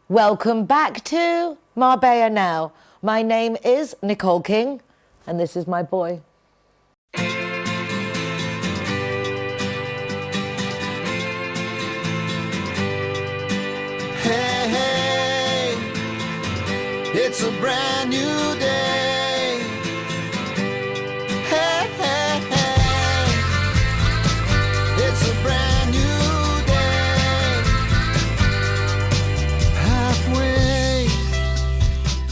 Welcome back to Marbella Now. My name is Nicole King, and this is my boy. Hey, hey, it's a brand new day. Hey, hey, hey, it's a brand new day. Halfway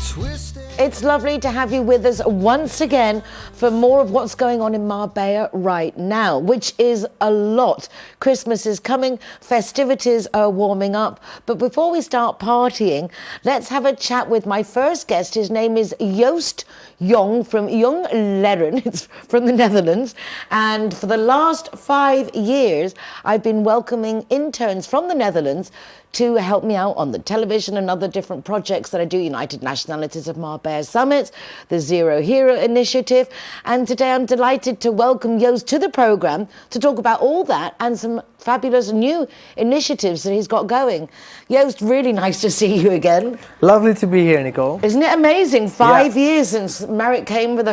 twisted. It's lovely to have you with us once again for more of what's going on in Marbella right now, which is a lot. Christmas is coming, festivities are warming up, but before we start partying, let's have a chat with my first guest. His name is Joost Jong from Jong Leren. It's from the Netherlands, and for the last 5 years I've been welcoming interns from the Netherlands to help me out on the television and other different projects that I do, United Nationalities of Marbella Summits, the Zero Hero Initiative. And today I'm delighted to welcome Joost to the programme to talk about all that and some fabulous new initiatives that he's got going. Joost, really nice to see you again. Lovely to be here, Nicole. Isn't it amazing? 5 years since Marit came with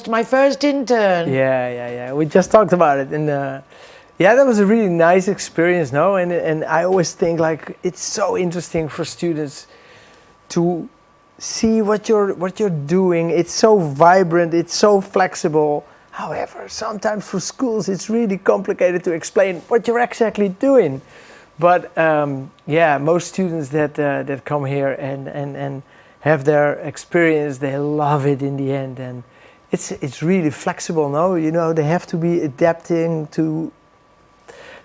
my first intern. Yeah. We just talked about it. And yeah, that was a really nice experience, no? And I always think like it's so interesting for students to see what you're doing. It's so vibrant, it's so flexible. However, sometimes for schools it's really complicated to explain what you're exactly doing. But yeah, most students that come here and have their experience, they love it in the end. And it's really flexible, no? You know, they have to be adapting to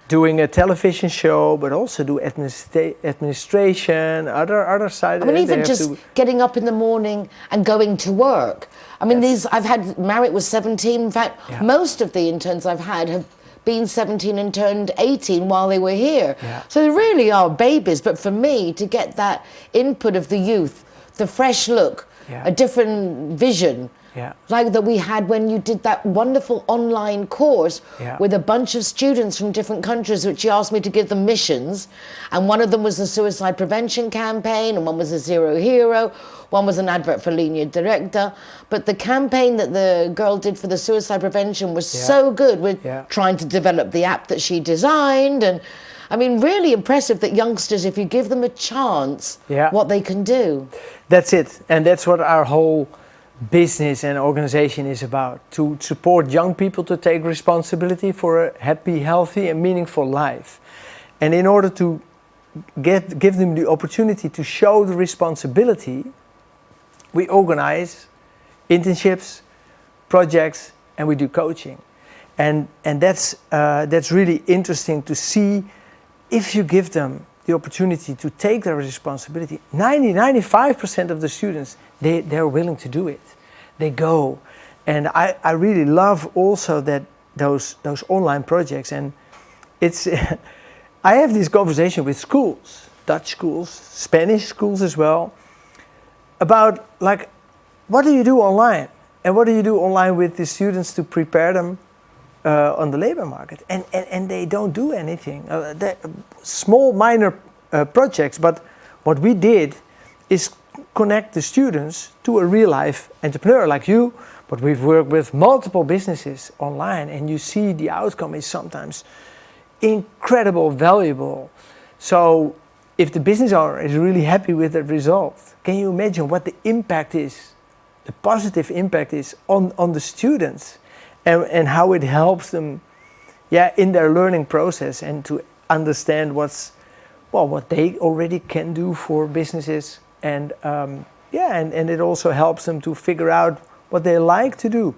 doing a television show, but also do administration, other side. I mean, even just getting up in the morning and going to work. I mean, I've had, Marit was 17. In fact, most of the interns I've had have been 17 and turned 18 while they were here. Yeah. So they really are babies. But for me, to get that input of the youth, the fresh look, a different vision, like that we had when you did that wonderful online course with a bunch of students from different countries, which you asked me to give them missions. And one of them was the suicide prevention campaign, and one was a Zero Hero, one was an advert for Linea Directa. But the campaign that the girl did for the suicide prevention was so good with trying to develop the app that she designed. And I mean, really impressive that youngsters, if you give them a chance, what they can do. That's it. And that's what our whole business and organization is about, to support young people to take responsibility for a happy, healthy and meaningful life. And in order to give them the opportunity to show the responsibility, we organize internships, projects, and we do coaching. And that's really interesting to see. If you give them the opportunity to take their responsibility, 95% of the students, they're willing to do it. They go. And I really love also that those online projects. And it's I have this conversation with schools, Dutch schools, Spanish schools as well, about like, what do you do online? And what do you do online with the students to prepare them on the labor market? And they don't do anything. Small, minor projects, but what we did is connect the students to a real-life entrepreneur like you, but we've worked with multiple businesses online, and you see the outcome is sometimes incredible, valuable. So if the business owner is really happy with the result, can you imagine what the impact is, the positive impact is on the students, and how it helps them in their learning process and to understand what they already can do for businesses, and and it also helps them to figure out what they like to do.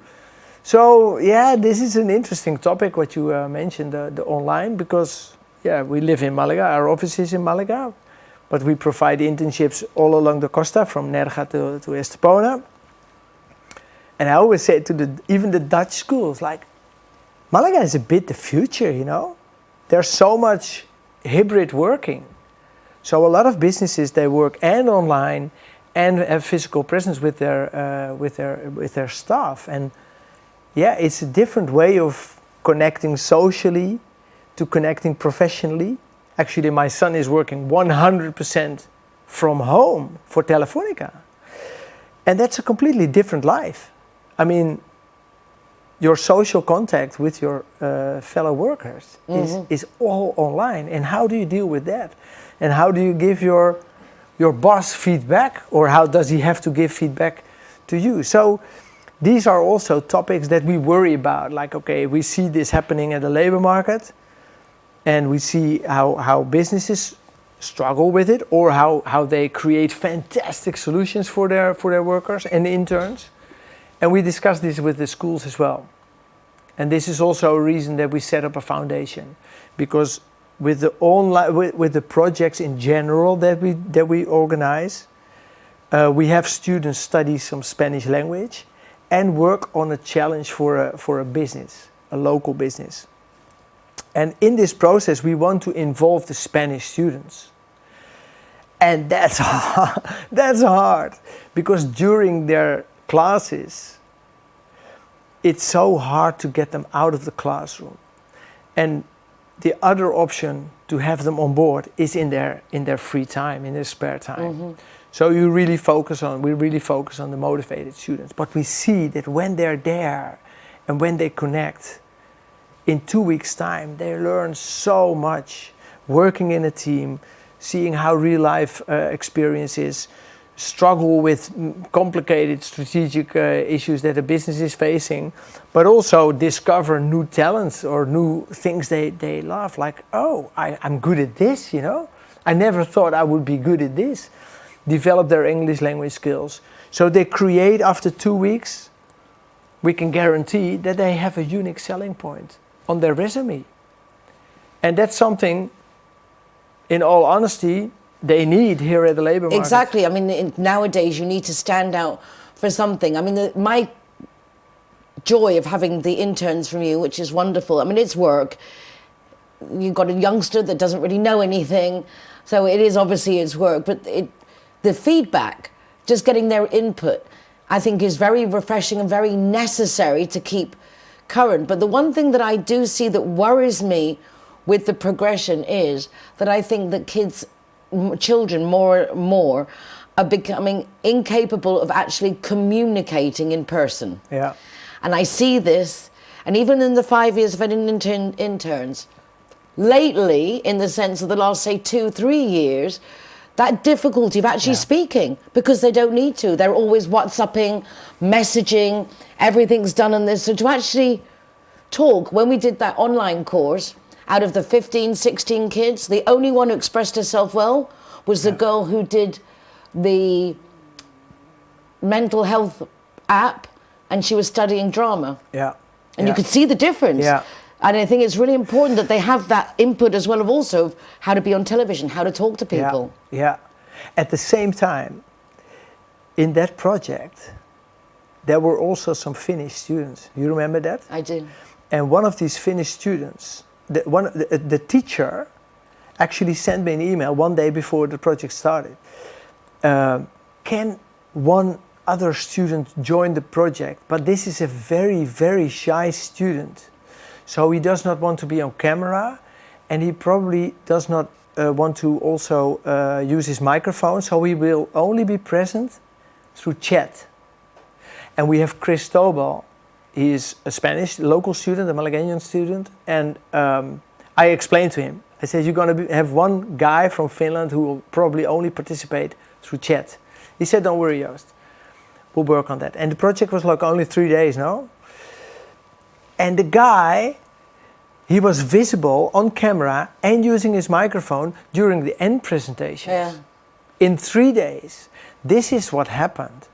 So this is an interesting topic what you mentioned, the online, because we live in Malaga, our office is in Malaga, but we provide internships all along the costa from Nerja to Estepona. And I always say to even the Dutch schools, like, Malaga is a bit the future, you know. There's so much hybrid working. So a lot of businesses, they work and online and have physical presence with their staff. And it's a different way of connecting socially to connecting professionally. Actually, my son is working 100% from home for Telefonica. And that's a completely different life. I mean, your social contact with your fellow workers is all online. And how do you deal with that? And how do you give your boss feedback? Or how does he have to give feedback to you? So these are also topics that we worry about. Like, okay, we see this happening at the labor market, and we see how businesses struggle with it, or how they create fantastic solutions for their workers and interns. And we discuss this with the schools as well. And this is also a reason that we set up a foundation, because with the online, with the projects in general that we organize, we have students study some Spanish language and work on a challenge for a business, a local business. And in this process, we want to involve the Spanish students. And that's hard. That's hard, because during their classes, it's so hard to get them out of the classroom. And the other option to have them on board is in their free time, in their spare time. So we really focus on the motivated students. But we see that when they're there and when they connect, in 2 weeks' time, they learn so much, working in a team, seeing how real life experiences struggle with complicated strategic issues that a business is facing, but also discover new talents or new things they love. Like, oh, I'm good at this, you know? I never thought I would be good at this. Develop their English language skills. So they create, after 2 weeks, we can guarantee that they have a unique selling point on their resume. And that's something, in all honesty, they need here at the labor market. Exactly. I mean, nowadays you need to stand out for something. I mean, my joy of having the interns from you, which is wonderful. I mean, it's work. You've got a youngster that doesn't really know anything, so it is obviously it's work. But the feedback, just getting their input, I think is very refreshing and very necessary to keep current. But the one thing that I do see that worries me with the progression is that I think that children more and more are becoming incapable of actually communicating in person. Yeah. And I see this, and even in the 5 years of having interns, lately, in the sense of the last, say, 2-3 years, that difficulty of actually speaking, because they don't need to. They're always WhatsApping, messaging, everything's done on this. So to actually talk, when we did that online course, out of the 15, 16 kids, the only one who expressed herself well was the girl who did the mental health app, and she was studying drama. Yeah. And you could see the difference. Yeah. And I think it's really important that they have that input as well of also how to be on television, how to talk to people. Yeah. At the same time, in that project, there were also some Finnish students. You remember that? I do. And one of these Finnish students, the teacher actually sent me an email one day before the project started. Can one other student join the project? But this is a very, very shy student. So he does not want to be on camera, and he probably does not want to also use his microphone, so he will only be present through chat. And we have Cristobal. He is a Spanish local student, a Malagueñan student, and I explained to him, I said, you're going to have one guy from Finland who will probably only participate through chat. He said, don't worry, Joost, we'll work on that. And the project was like only 3 days, no? And the guy, he was visible on camera and using his microphone during the end presentations. Yeah. In 3 days. This is what happened.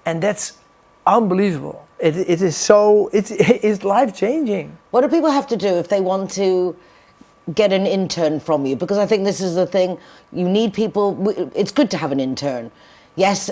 And that's unbelievable. It is so, it's life-changing. What do people have to do if they want to get an intern from you? Because I think this is the thing, you need people, it's good to have an intern. Yes,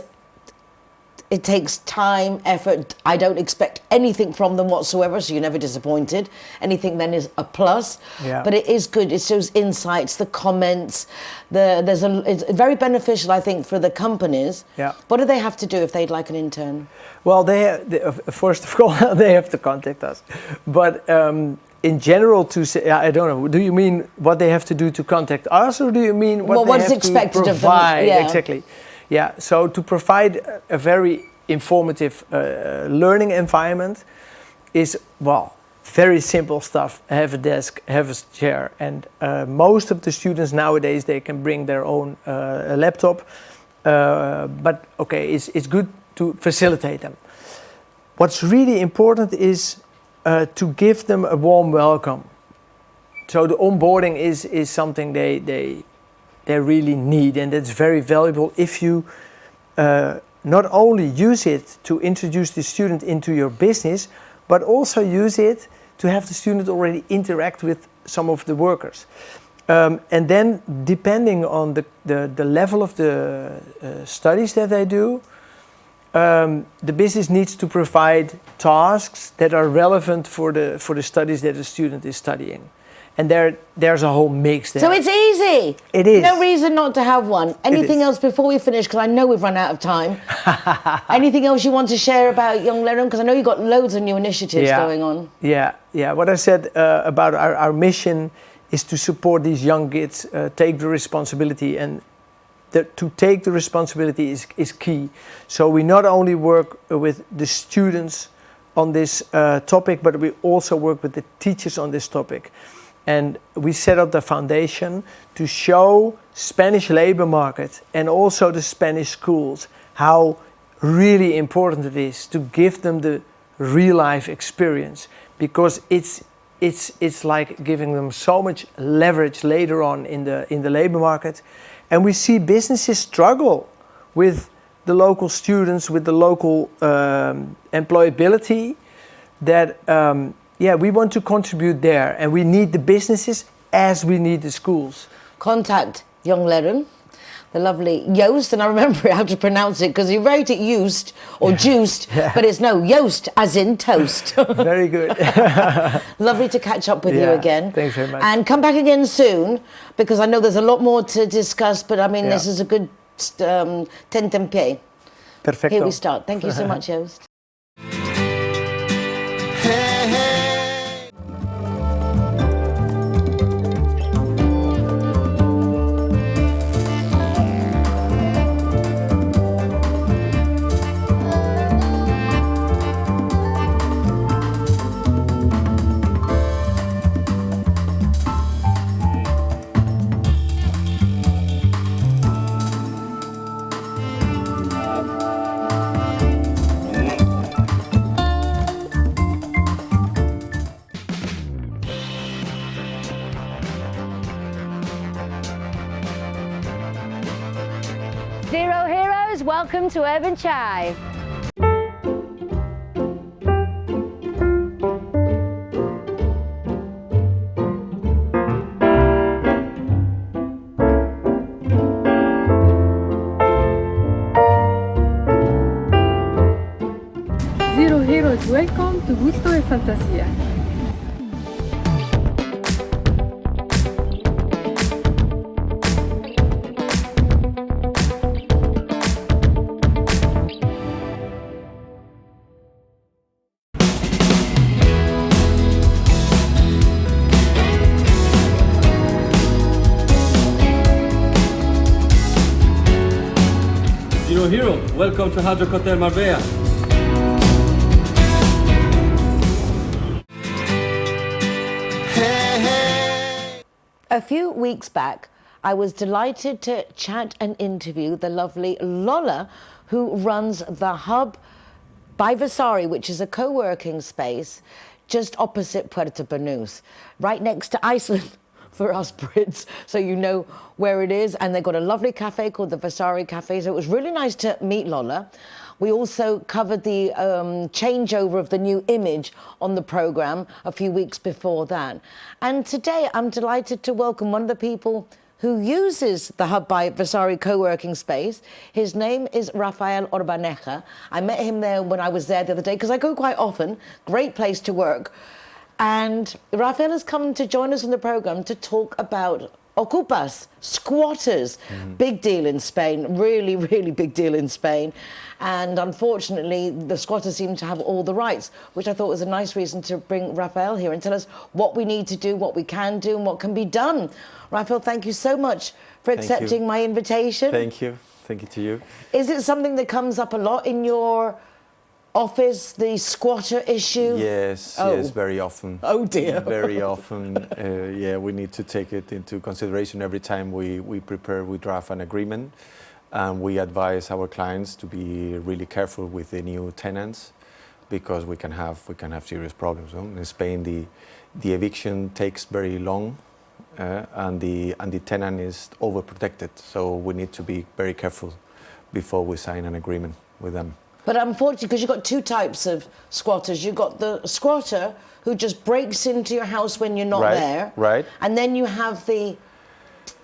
it takes time, effort. I don't expect anything from them whatsoever, so you're never disappointed. Anything then is a plus. Yeah. But it is good. It's those insights, the comments. It's very beneficial, I think, for the companies. Yeah. What do they have to do if they'd like an intern? Well, first of all, they have to contact us. But in general to say, I don't know, do you mean what they have to do to contact us, or do you mean what What's they have expected to of them? provide? Yeah. Exactly. Yeah, so to provide a very informative learning environment is, well, very simple stuff. Have a desk, have a chair, and most of the students nowadays, they can bring their own laptop, but okay, it's good to facilitate them. What's really important is to give them a warm welcome. So the onboarding is something they really need, and it's very valuable if you not only use it to introduce the student into your business, but also use it to have the student already interact with some of the workers. And then depending on the level of the studies that they do, the business needs to provide tasks that are relevant for the studies that the student is studying. And there's a whole mix there. So it's easy. It is. No reason not to have one. Anything else before we finish? Because I know we've run out of time. Anything else you want to share about Young Learning? Because I know you've got loads of new initiatives going on. Yeah. What I said about our mission is to support these young kids, take the responsibility, and to take the responsibility is key. So we not only work with the students on this topic, but we also work with the teachers on this topic. And we set up the foundation to show Spanish labor market and also the Spanish schools how really important it is to give them the real life experience, because it's like giving them so much leverage later on in the labor market. And we see businesses struggle with the local students, with the local employability, that we want to contribute there, and we need the businesses as we need the schools. Contact Young Learning, the lovely Joost, and I remember how to pronounce it because you wrote it Joost or Juiced, but it's no, Joost as in toast. Very good. Lovely to catch up with you again. Thanks very much. And come back again soon, because I know there's a lot more to discuss, but I mean, this is a good tentempié. Perfecto. Here we start. Thank you so much, Joost. Hey, hey. Zero Heroes, welcome to Urban Chai. Zero Heroes, welcome to Gusto e Fantasia. Zero Hero, welcome to Hard Rock Hotel Marbella. Hey, hey. A few weeks back, I was delighted to chat and interview the lovely Lola, who runs the Hub by Vasari, which is a co-working space just opposite Puerto Banús, right next to Iceland for us Brits, so you know where it is. And they've got a lovely cafe called the Vasari Cafe, so it was really nice to meet Lola. We also covered the changeover of the new image on the programme a few weeks before that. And today I'm delighted to welcome one of the people who uses the Hub by Vasari co-working space. His name is Rafael Orbaneja. I met him there when I was there the other day, because I go quite often. Great place to work. And Rafael has come to join us on the programme to talk about ocupas, squatters. Big deal in Spain, really, really big deal in Spain. And unfortunately, the squatters seem to have all the rights, which I thought was a nice reason to bring Rafael here and tell us what we need to do, what we can do, and what can be done. Rafael, thank you so much for accepting my invitation. Thank you. Thank you to you. Is it something that comes up a lot in your office, the squatter issue? Yes, Oh. yes, very often. Oh dear. Very often. Yeah, we need to take it into consideration every time we draft an agreement. And we advise our clients to be really careful with the new tenants because we can have serious problems. In Spain, the eviction takes very long. And the tenant is overprotected, so we need to be very careful before we sign an agreement with them. But unfortunately, because you've got two types of squatters. You've got the squatter who just breaks into your house when you're not Right, there. right. And then you have the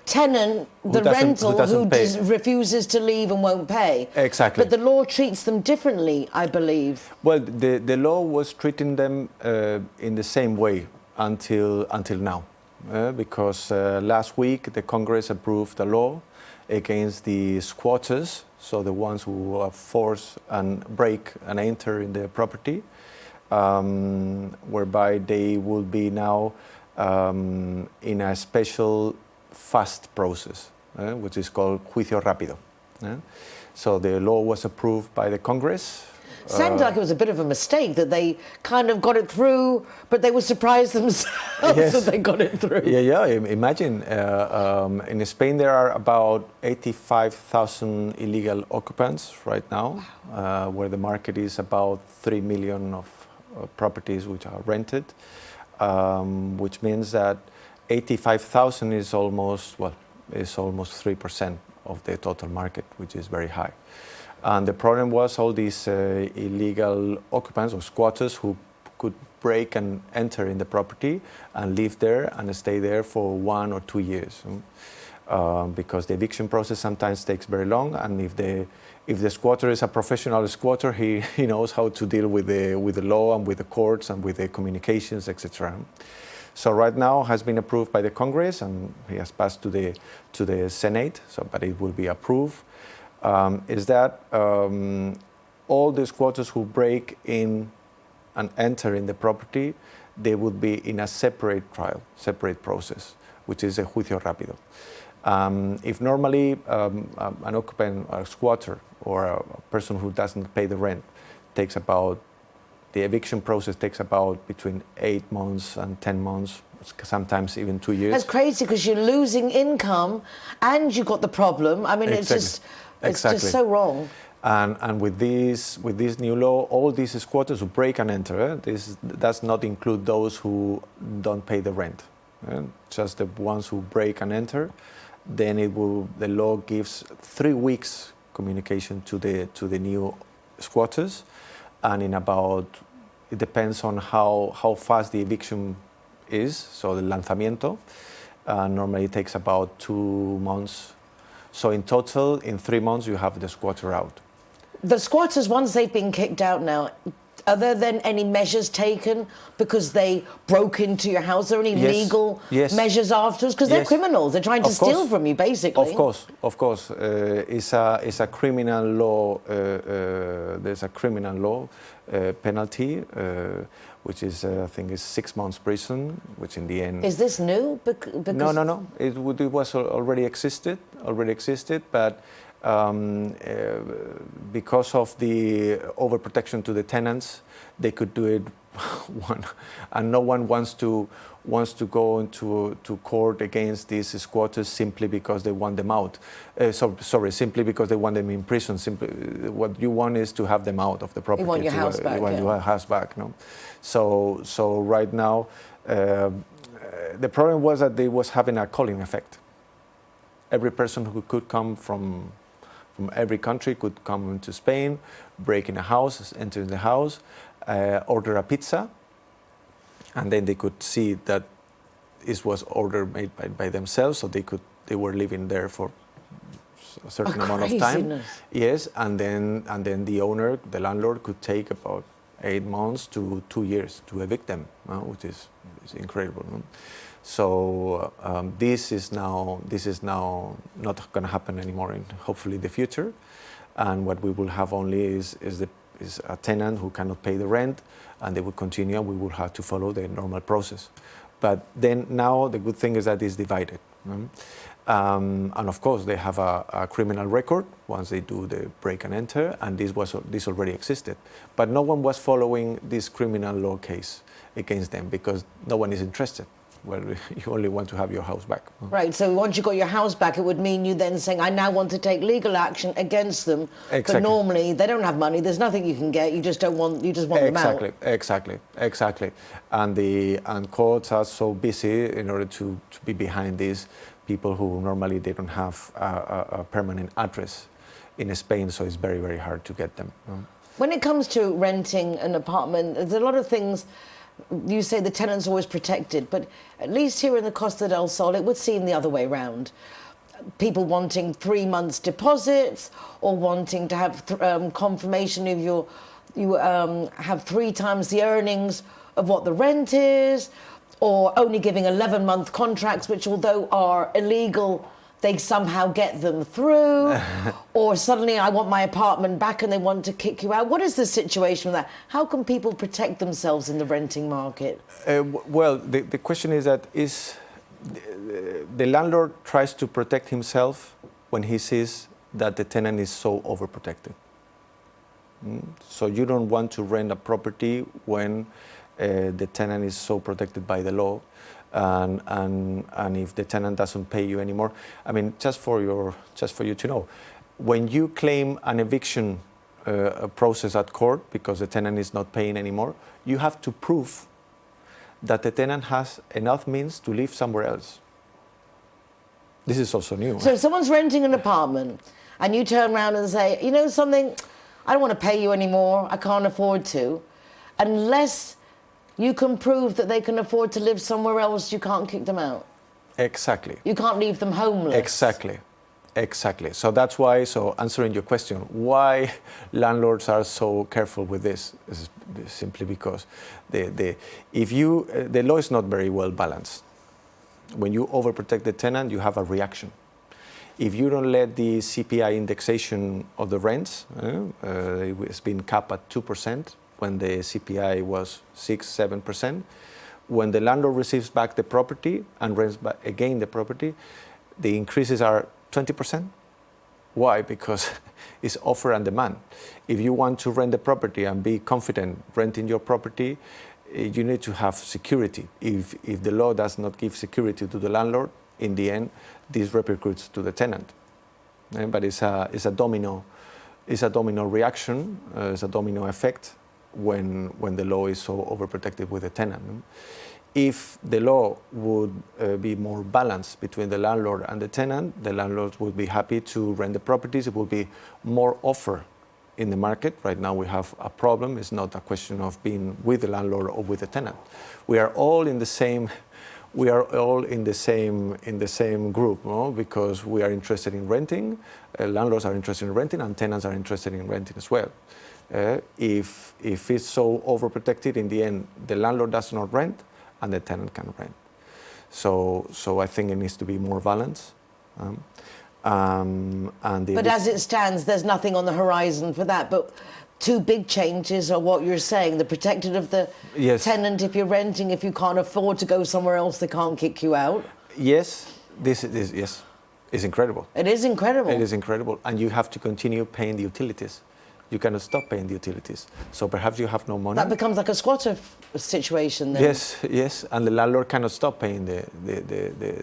tenant, the doesn't- rental, who doesn't pay. just refuses to leave and won't pay. Exactly. But the law treats them differently, I believe. Well, the law was treating them in the same way until now. Because last week the Congress approved a law against the squatters, so the ones who force and break and enter in the property, whereby they will be now in a special fast process, which is called juicio rápido. So the law was approved by the Congress. Sounds like it was a bit of a mistake that they kind of got it through, but they were surprised themselves Yes. that they got it through. Yeah. Imagine in Spain there are about 85,000 illegal occupants right now, where the market is about 3 million of properties which are rented, which means that 85,000 is almost 3% of the total market, which is very high. And the problem was all these illegal occupants or squatters who could break and enter in the property and live there and stay there for 1 or 2 years. Because the eviction process sometimes takes very long, and if the squatter is a professional squatter, he knows how to deal with the law and with the courts and with the communications, etc. So right now has been approved by the Congress and it has passed to the Senate. But it will be approved. Is that all the squatters who break in and enter in the property, they would be in a separate trial, separate process, which is a juicio rápido. If normally an occupant, a squatter, or a person who doesn't pay the rent the eviction process takes about between 8 months and 10 months, sometimes even 2 years. That's crazy because you're losing income and you've got the problem. I mean, Exactly. it's just so wrong. And with this new law, all these squatters who break and enter, this does not include those who don't pay the rent. Just the ones who break and enter. Then the law gives 3 weeks communication to the new squatters, and it depends on how fast the eviction is. So the lanzamiento normally takes about 2 months. So in total, in 3 months, you have the squatter out. The squatters, once they've been kicked out now, are there then any measures taken because they broke into your house? Are there any legal measures afterwards? Because they're criminals. They're trying to steal from you, basically. Of course. It's a criminal law. There's a criminal law penalty, which is, I think, is 6 months prison, which in the end... Is this new? No. It was already existed, but because of the overprotection to the tenants, they could do it and no one wants to go into court against these squatters simply because they want them out. Simply because they want them in prison. Simply, what you want is to have them out of the property. You want your house back. You want your house back, no? So right now, the problem was that they was having a calling effect. Every person who could come from every country could come into Spain, break in a house, enter in the house, order a pizza, and then they could see that it was order made by themselves, so they were living there for a certain amount of time. Craziness. Yes, and then the owner, the landlord, could take about 8 months to 2 years to evict them, which is incredible. So this is now not going to happen anymore in hopefully the future, and what we will have only is a tenant who cannot pay the rent, and they will continue. We will have to follow the normal process. But then now the good thing is that it's divided. And of course they have a criminal record once they do the break and enter, and this already existed. But no one was following this criminal law case against them because no one is interested. Well, you only want to have your house back. Right, so once you got your house back, it would mean you then saying, I now want to take legal action against them. Exactly. But normally they don't have money, there's nothing you can get, you just want them out. Exactly. And courts are so busy in order to be behind these people who normally they don't have a permanent address in Spain, so it's very, very hard to get them. When it comes to renting an apartment, there's a lot of things. You say the tenant's always protected, but at least here in the Costa del Sol, it would seem the other way round. People wanting 3 months deposits or wanting to have confirmation of you have 3 times the earnings of what the rent is, or only giving 11-month contracts, which although are illegal, they somehow get them through, or suddenly I want my apartment back and they want to kick you out. What is the situation with that? How can people protect themselves in the renting market? Well, the question is that the landlord tries to protect himself when he sees that the tenant is so overprotected. So you don't want to rent a property when the tenant is so protected by the law. And if the tenant doesn't pay you anymore, I mean, just for you to know, when you claim an eviction process at court because the tenant is not paying anymore, you have to prove that the tenant has enough means to live somewhere else. This is also new. So if someone's renting an apartment and you turn around and say, you know something, I don't want to pay you anymore, I can't afford to, unless you can prove that they can afford to live somewhere else, you can't kick them out. Exactly. You can't leave them homeless. Exactly. So that's why, answering your question, why landlords are so careful with this is simply because the law is not very well balanced. When you overprotect the tenant, you have a reaction. If you don't let the CPI indexation of the rents, it's been capped at 2%, when the CPI was 6-7%. When the landlord receives back the property and rents back again the property, the increases are 20%. Why? Because it's offer and demand. If you want to rent the property and be confident renting your property, you need to have security. If the law does not give security to the landlord, in the end, this repercutes to the tenant. But it's a domino reaction, it's a domino effect. When the law is so overprotected with the tenant. If the law would be more balanced between the landlord and the tenant, the landlords would be happy to rent the properties. It would be more offer in the market. Right now we have a problem. It's not a question of being with the landlord or with the tenant. We are all in the same group, no? Because we are interested in renting, landlords are interested in renting, and tenants are interested in renting as well. If it's so overprotected, in the end, the landlord does not rent and the tenant can rent. So I think it needs to be more balanced. But as it stands, there's nothing on the horizon for that. But 2 big changes are what you're saying. The protected of the tenant if you're renting. If you can't afford to go somewhere else, they can't kick you out. Yes, this is incredible. It is incredible. It is incredible. And you have to continue paying the utilities. You cannot stop paying the utilities. So perhaps you have no money. That becomes like a squatter situation then. Yes. And the landlord cannot stop paying the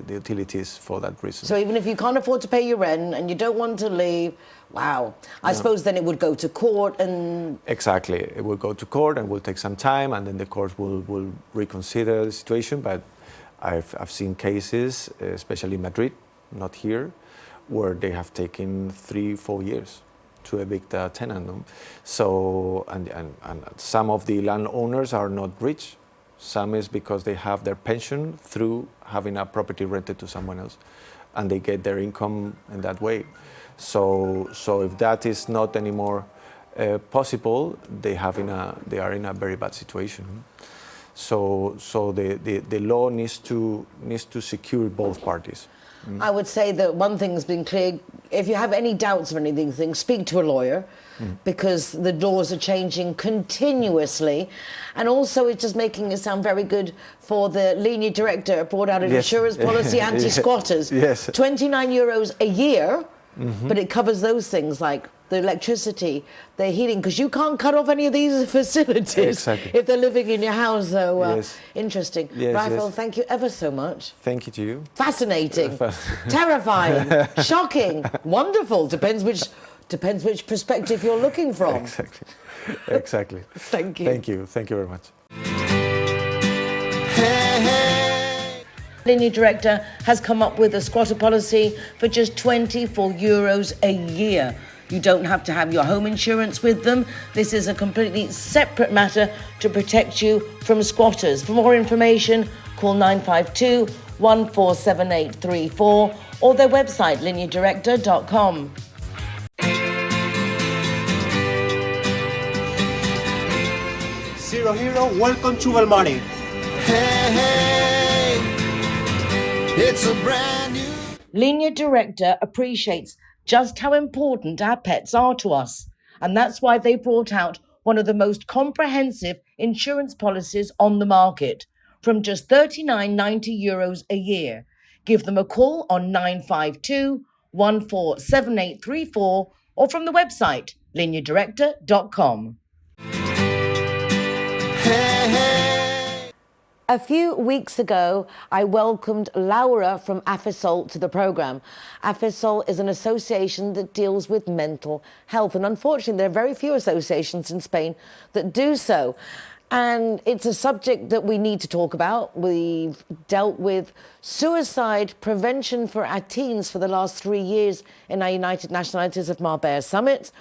utilities for that reason. So even if you can't afford to pay your rent and you don't want to leave, wow. I suppose then it would go to court and... Exactly. It will go to court and will take some time, and then the court will reconsider the situation. But I've seen cases, especially in Madrid, not here, where they have taken 3-4 years to evict a tenant. So, and some of the landowners are not rich. Some is because they have their pension through having a property rented to someone else, and they get their income in that way. So if that is not anymore possible, they are in a very bad situation. So the law needs to secure both parties. I would say that one thing's been clear: if you have any doubts of any of these things, speak to a lawyer, because the laws are changing continuously. And also, it's just making it sound very good for the linear director brought out an insurance policy anti-squatters. Yes. €29 a year, but it covers those things like the electricity, the heating, because you can't cut off any of these facilities if they're living in your house. So interesting. Yes, Rafael, thank you ever so much. Thank you to you. Fascinating, terrifying, shocking, wonderful. Depends which perspective you're looking from. Exactly. Thank you. Thank you very much. Linear director has come up with a squatter policy for just €24 a year. You don't have to have your home insurance with them. This is a completely separate matter to protect you from squatters. For more information, call 952 147834 or their website, lineardirector.com. Zero Hero, welcome to Belmonte. Hey, it's a brand new... Linear Director appreciates just how important our pets are to us. And that's why they brought out one of the most comprehensive insurance policies on the market from just €39.90 a year. Give them a call on 952 147834 or from the website lineardirector.com. A few weeks ago, I welcomed Laura from AFISOL to the programme. AFISOL is an association that deals with mental health, and unfortunately, there are very few associations in Spain that do so. And it's a subject that we need to talk about. We've dealt with suicide prevention for our teens for the last 3 years in our United Nationalities of Marbella summit.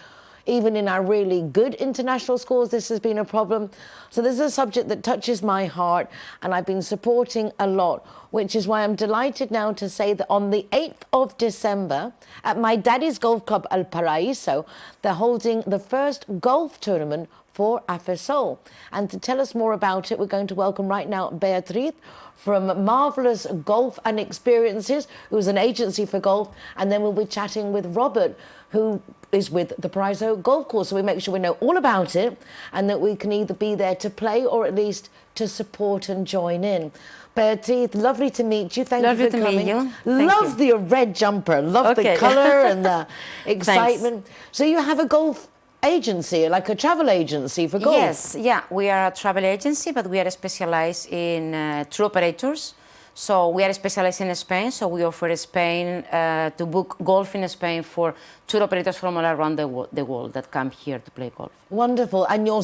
Even in our really good international schools, this has been a problem. So this is a subject that touches my heart, and I've been supporting a lot, which is why I'm delighted now to say that on the 8th of December, at my daddy's golf club, El Paraíso, they're holding the first golf tournament for AFISOL. And to tell us more about it, we're going to welcome right now Beatriz from Marvellous Golf and Experiences, who's an agency for golf, and then we'll be chatting with Robert, who is with the Paraíso Golf Course. So we make sure we know all about it and that we can either be there to play or at least to support and join in. Beatriz, lovely to meet you. Thank you for coming. Lovely to meet you. Love the red jumper. Love the colour and the excitement. So you have a golf agency, like a travel agency for golf? Yes, yeah, we are a travel agency, but we are specialized in tour operators. So we are specialized in Spain, so we offer Spain to book golf in Spain for tour operators from all around the world that come here to play golf. Wonderful. And you're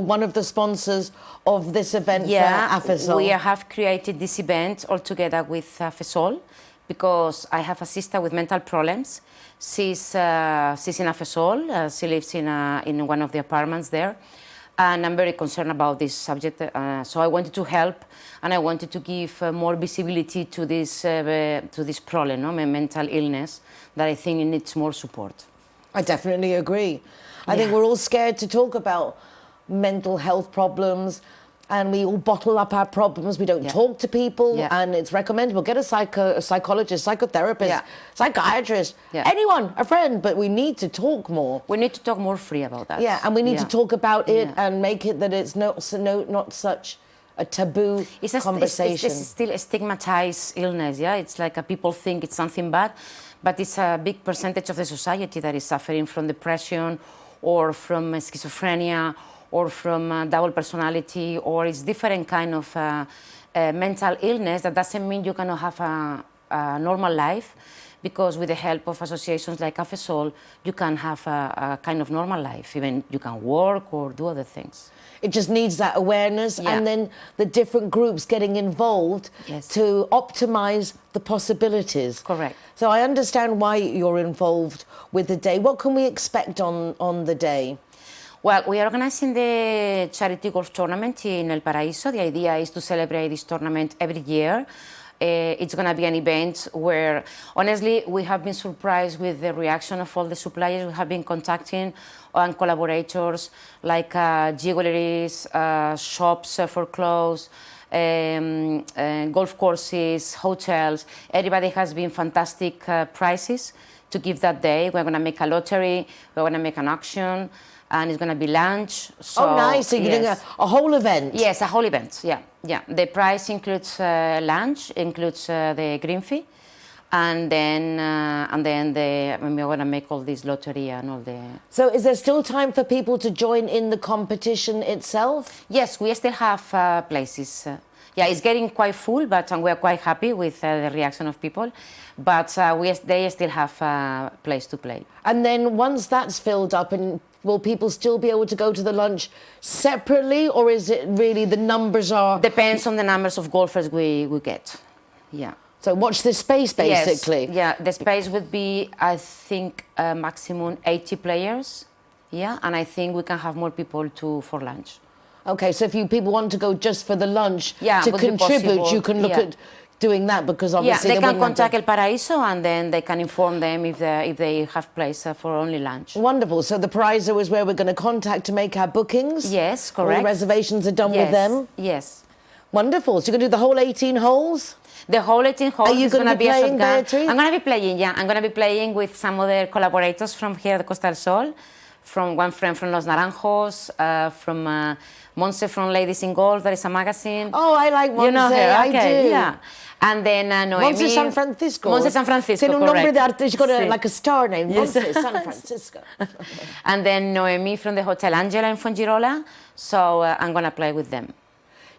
one of the sponsors of this event for AFISOL. We have created this event all together with AFISOL because I have a sister with mental problems. She's in AFISOL. She lives in one of the apartments there. And I'm very concerned about this subject. So I wanted to help, and I wanted to give more visibility to this problem, mental illness, that I think it needs more support. I definitely agree. I think we're all scared to talk about mental health problems, and we all bottle up our problems. We don't talk to people, and it's recommendable. Get a psychologist, psychotherapist, psychiatrist, anyone, a friend, but we need to talk more. We need to talk more free about that. Yeah, and we need to talk about it and make it that it's not such a taboo conversation. It's still a stigmatized illness, It's like people think it's something bad, but it's a big percentage of the society that is suffering from depression or from schizophrenia or from double personality, or it's different kind of mental illness. That doesn't mean you cannot have a normal life, because with the help of associations like AFISOL, you can have a kind of normal life. Even you can work or do other things. It just needs that awareness, and then the different groups getting involved to optimise the possibilities. Correct. So I understand why you're involved with the day. What can we expect on the day? Well, we are organizing the charity golf tournament in El Paraíso. The idea is to celebrate this tournament every year. It's going to be an event where, honestly, we have been surprised with the reaction of all the suppliers we have been contacting and collaborators, like jewelries, shops for clothes, golf courses, hotels. Everybody has been fantastic prices to give that day. We're going to make a lottery, we're going to make an auction, and it's going to be lunch. So, oh, nice. So you're doing a whole event? Yes, a whole event, yeah. The price includes lunch, includes the green fee, and then we're going to make all this lottery and all the... So is there still time for people to join in the competition itself? Yes, we still have places. Yeah, it's getting quite full, but we're quite happy with the reaction of people. But they still have a place to play. And then once that's filled up, and will people still be able to go to the lunch separately, or is it really the numbers are... Depends on the numbers of golfers we get, yeah. So watch this space, basically. Yes, yeah, the space would be, I think, maximum 80 players, yeah, and I think we can have more people for lunch. Okay, so if people want to go just for the lunch yeah, to contribute, you can look at doing that, because obviously... Yeah, they can contact El Paraíso, and then they can inform them if they have place for only lunch. Wonderful. So the Paraíso is where we're going to contact to make our bookings? Yes, correct. All reservations are done with them? Yes. Wonderful. So you're going to do the whole 18 holes? The whole 18 holes is going to be playing, a shotgun. Beatriz? I'm going to be playing, yeah. I'm going to be playing with some other collaborators from here at Costa del Sol, from one friend from Los Naranjos, from Monse from Ladies in Golf, there is a magazine. Oh, I like Monse, you know her? Okay, I do. Yeah. And then Noemi. Monse San Francisco. Monse San Francisco, Tiene un nombre de arte, she's got Sí. like a star name, Yes. Monse San Francisco. And then Noemi from the Hotel Angela in Fuengirola, so I'm going to play with them.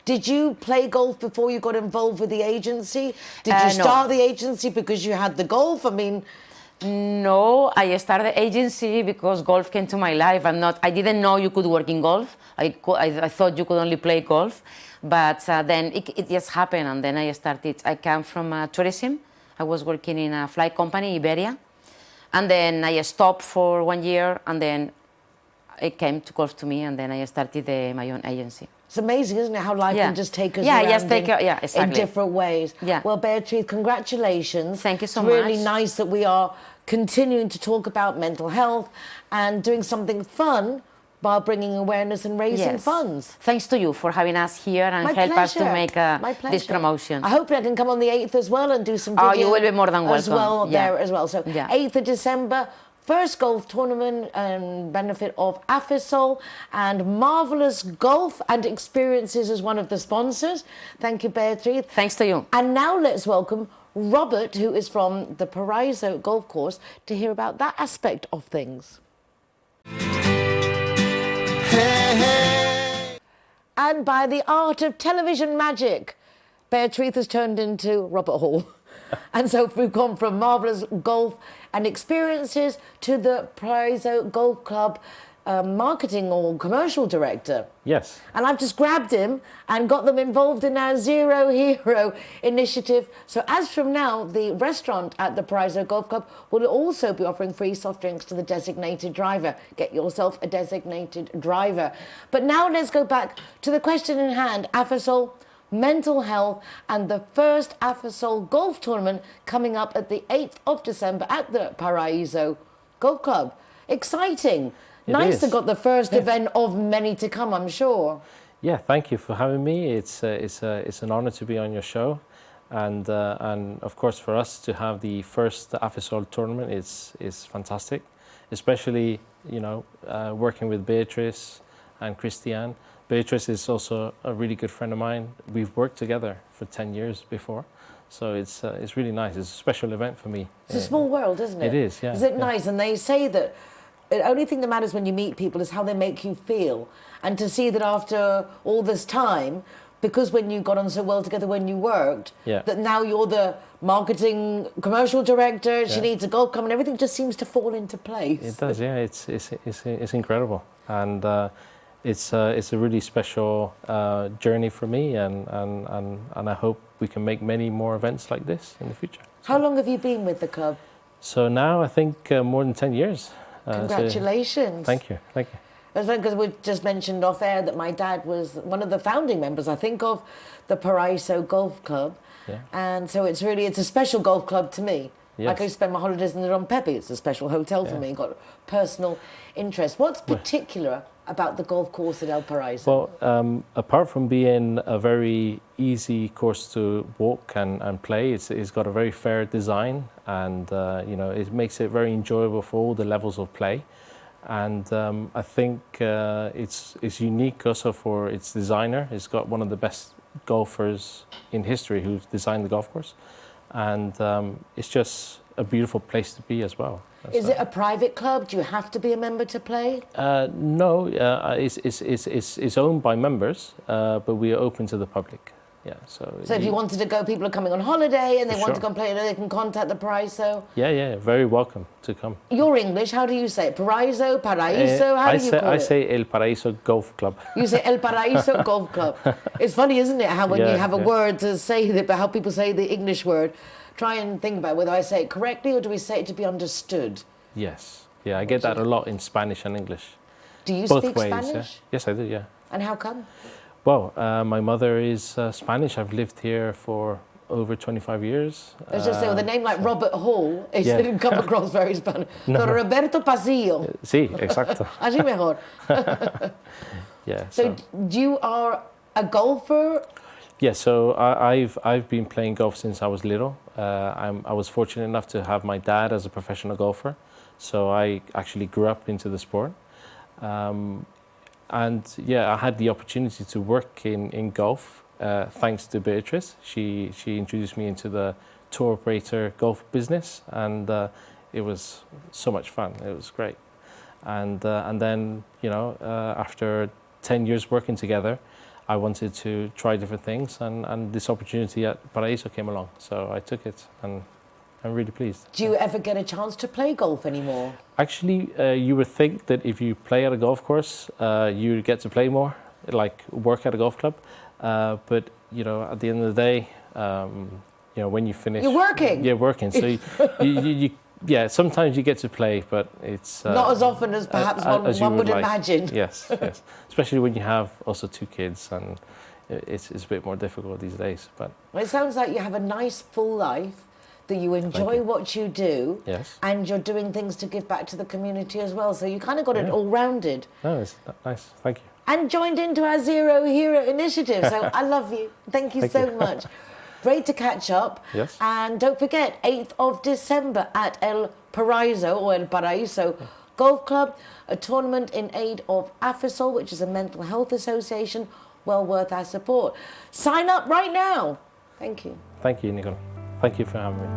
Did you play golf before you got involved with the agency? Did you start the agency because you had the golf? I mean... No, I started the agency because golf came to my life. I didn't know you could work in golf. I thought you could only play golf. But then it just happened, and then I started. I come from tourism. I was working in a flight company, Iberia. And then I stopped for 1 year, and then it came to golf to me, and then I started my own agency. It's amazing, isn't it, how life can just take us around exactly. in different ways. Yeah. Well, Beatriz, congratulations. Thank you so much. It's really much. nice that we are continuing to talk about mental health and doing something fun while bringing awareness and raising funds. Thanks to you for having us here and help us to make this promotion. I hope I can come on the 8th as well and do some video. Oh, you will be more than welcome. As well, there as well. So 8th of December, first golf tournament and benefit of Afisol, and Marvelous Golf and Experiences as one of the sponsors. Thank you, Beatriz. Thanks to you. And now let's welcome Robert, who is from the Paraíso Golf Course, to hear about that aspect of things. Hey, hey. And by the art of television magic, Beatriz has turned into Robert Hall. And so we've gone from Marvelous Golf and Experiences to the Paraíso Golf Club marketing or commercial director. Yes. And I've just grabbed him and got them involved in our Zero Hero initiative. So as from now, the restaurant at the Paraíso Golf Club will also be offering free soft drinks to the designated driver. Get yourself a designated driver. But now let's go back to the question in hand, Afisol, mental health, and the first Afisol golf tournament coming up at the 8th of December at the Paraíso Golf Club. Exciting. Nice to got the first event of many to come, I'm sure. Yeah, thank you for having me. It's an honor to be on your show, and of course for us to have the first Afisol tournament is fantastic, especially working with Beatriz and Christian. Beatriz is also a really good friend of mine. We've worked together for 10 years before, so it's really nice. It's a special event for me. It's a small world, isn't it? It is, yeah. Is it nice? And they say that the only thing that matters when you meet people is how they make you feel. And to see that after all this time, because when you got on so well together when you worked, that now you're the marketing commercial director, she needs a golf club, and everything just seems to fall into place. It does, yeah. It's incredible, and it's a really special journey for me, and I hope we can make many more events like this in the future. How long have you been with the club? So now I think more than 10 years. Congratulations. Thank you. It's funny because we just mentioned off air that my dad was one of the founding members, I think, of the Paraiso Golf Club. Yeah. And so it's a special golf club to me. Yes. Like I spend my holidays in the Don Pepe. It's a special hotel for me. Got personal interest. What's particular about the golf course at El Paraiso? Well, apart from being a very easy course to walk and play, it's got a very fair design, and it makes it very enjoyable for all the levels of play. And I think it's unique also for its designer. It's got one of the best golfers in history who's designed the golf course, and it's just a beautiful place to be as well. Is it a private club? Do you have to be a member to play? No, it's owned by members, but we are open to the public. Yeah, so if you wanted to go, people are coming on holiday and they want to go play, they can contact the Paraiso. Yeah, very welcome to come. You're English, how do you say it? Paraiso, Paraiso, how do you call it? I say El Paraiso Golf Club. You say El Paraiso Golf Club. It's funny, isn't it, how when you have a word to say it, but how people say the English word. Try and think about whether I say it correctly or do we say it to be understood? Yes, yeah, I get that a lot in Spanish and English. Do you Both speak ways, Spanish? Yeah. Yes, I do, yeah. And how come? Well, my mother is Spanish. I've lived here for over 25 years. I was just saying, with a name like Robert Hall, it didn't come across very Spanish. No. So Roberto Pasillo. Sí, exacto. Así mejor. Yeah. So you are a golfer? Yeah, so I've been playing golf since I was little. I was fortunate enough to have my dad as a professional golfer, so I actually grew up into the sport. And yeah, I had the opportunity to work in golf thanks to Beatrice. She introduced me into the tour operator golf business, and it was so much fun. It was great. And then, after 10 years working together, I wanted to try different things, and this opportunity at Paraiso came along. So I took it, and I'm really pleased. Do you ever get a chance to play golf anymore? Actually, you would think that if you play at a golf course, you get to play more, like work at a golf club. But, at the end of the day, when you finish... You're working? You're working. So you sometimes you get to play, but it's... not as often as perhaps one would imagine. Yes. Especially when you have also 2 kids, and it's a bit more difficult these days. But Well, it sounds like you have a nice full life, that you enjoy what you do, yes, and you're doing things to give back to the community as well. So you kind of got it all rounded. No, it's nice. Thank you. And joined into our Zero Hero initiative. So I love you. Thank you so much. Great to catch up. Yes. And don't forget, 8th of December at El Paraiso, or El Paraiso Golf Club, a tournament in aid of AFISOL, which is a mental health association, well worth our support. Sign up right now. Thank you. Thank you, Nicole. Thank you for having me.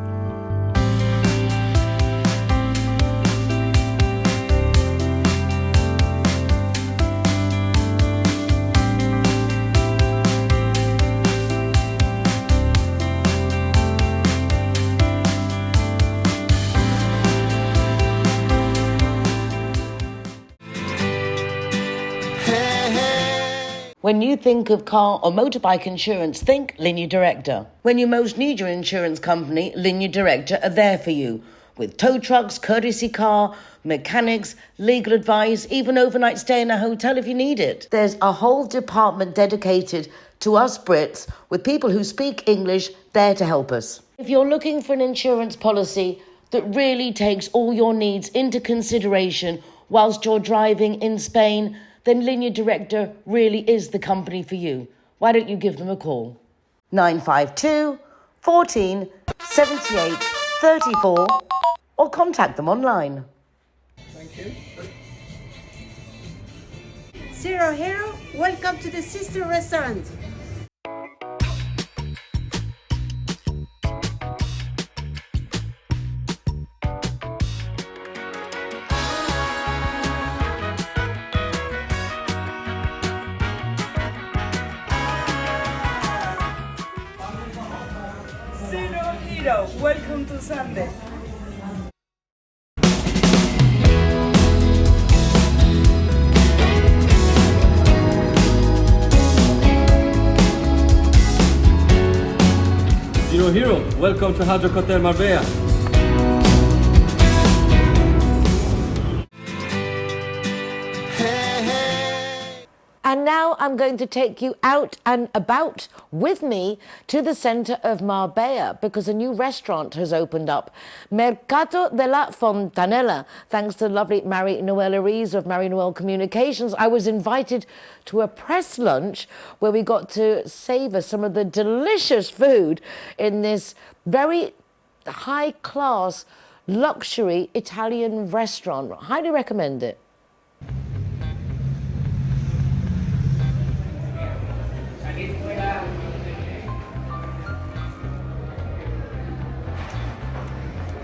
When you think of car or motorbike insurance, think Linear Director. When you most need your insurance company, Linear Director are there for you. With tow trucks, courtesy car, mechanics, legal advice, even overnight stay in a hotel if you need it. There's a whole department dedicated to us Brits with people who speak English there to help us. If you're looking for an insurance policy that really takes all your needs into consideration whilst you're driving in Spain, then Linear Director really is the company for you. Why don't you give them a call? 952 14 78 34 or contact them online. Thank you. Zero Hero, welcome to the sister restaurant. Welcome to Sunday. Zero Hero, welcome to Hard Rock Hotel Marbella. Hey, hey. And now I'm going to take you out and about with me to the center of Marbella because a new restaurant has opened up, Mercato de la Fontanella. Thanks to the lovely Mary Noelle Rees of Mary Noelle Communications, I was invited to a press lunch where we got to savor some of the delicious food in this very high-class luxury Italian restaurant. Highly recommend it.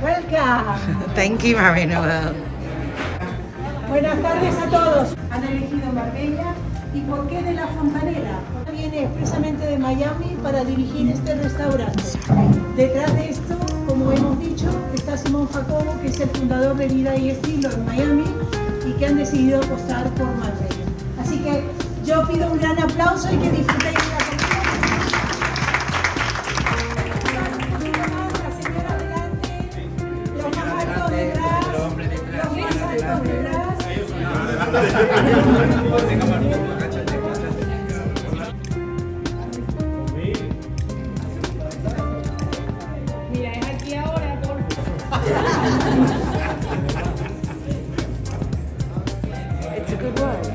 Welcome. Thank you, Mary Noelle. Buenas tardes a todos. Han elegido Marbella. ¿Y por qué de la Fontanella? Viene expresamente de Miami para dirigir este restaurante. Detrás de esto, como hemos dicho, está Simón Jacobo, que es el fundador de Vida y Estilo en Miami y que han decidido apostar por Marbella. Así que yo pido un gran aplauso y que disfrutéis de la comida. La señora adelante, los más altos detrás, los más altos detrás. Mira, es aquí ahora, por It's a good word.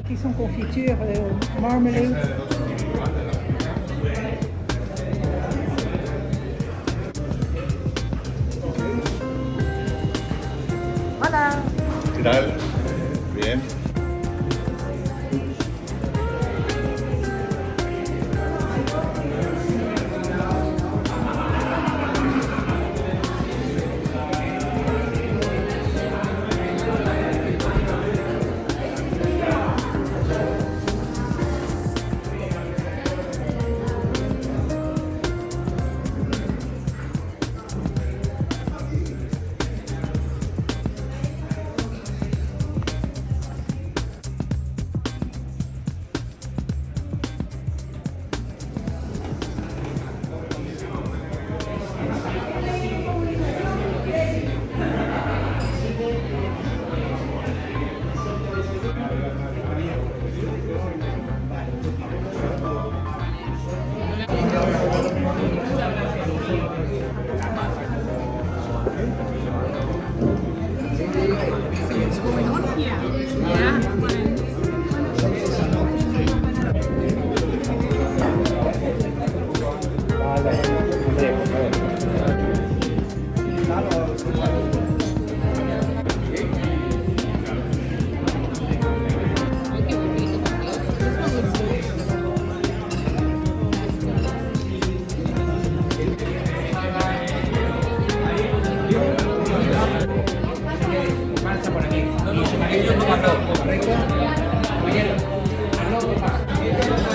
Aquí son confitures de marmalade. Hola. ¿Qué tal? Bien.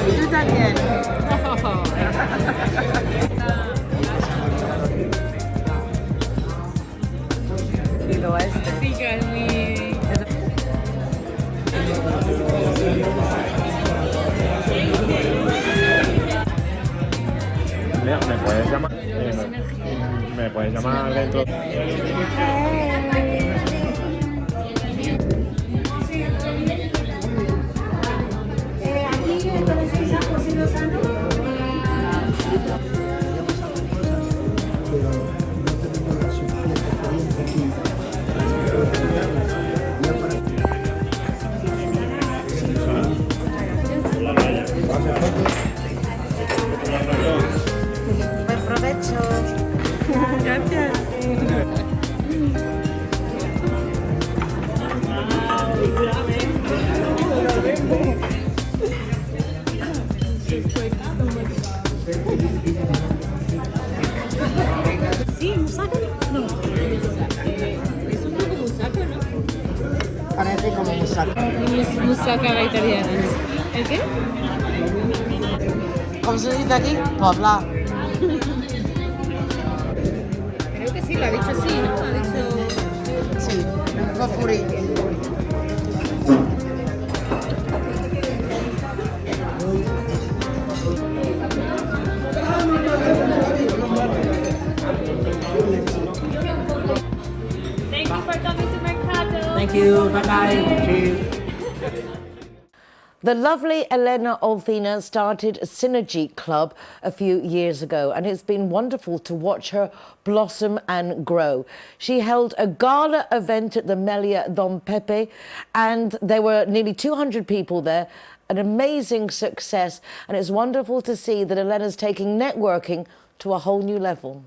Tú también. Y lo es. Sí, que es muy... Mira, ¿me puedes llamar? ¿Me puedes llamar dentro? Aquí conocéis a José Lozano. Buen provecho. Gracias. Sí, musaca. No. Es un poco musaca, ¿no? Parece como musaca. Musaca la italiana. ¿El qué? ¿Cómo se dice aquí? Pobla. Creo que sí, lo ha dicho así, ¿no? Ha dicho... Sí, Fofuri. Thank you. Bye-bye. Cheers. The lovely Elena Olfina started Synergy Club a few years ago, and it's been wonderful to watch her blossom and grow. She held a gala event at the Melia Dom Pepe, and there were nearly 200 people there, an amazing success, and it's wonderful to see that Elena's taking networking to a whole new level.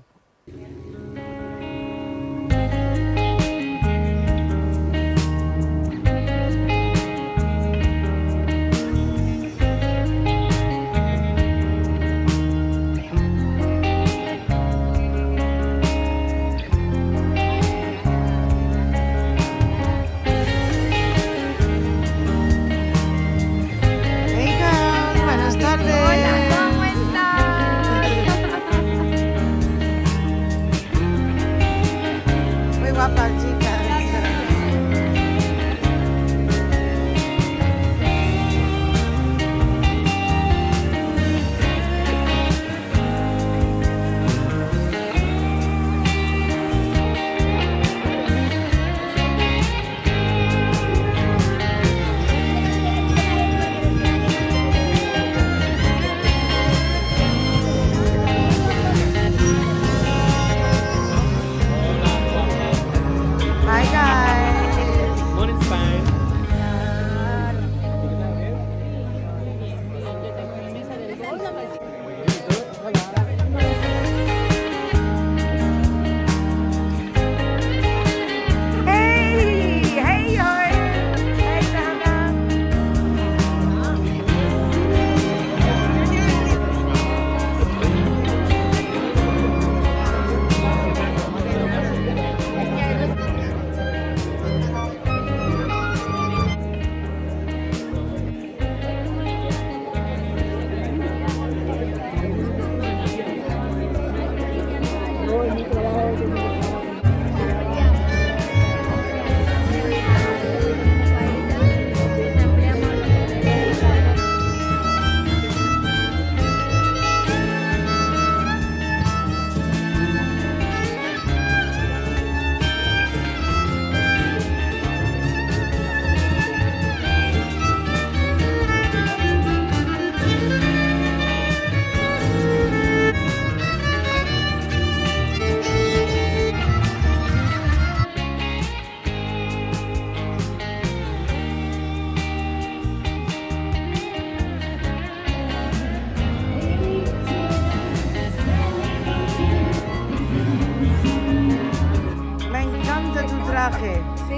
Sí,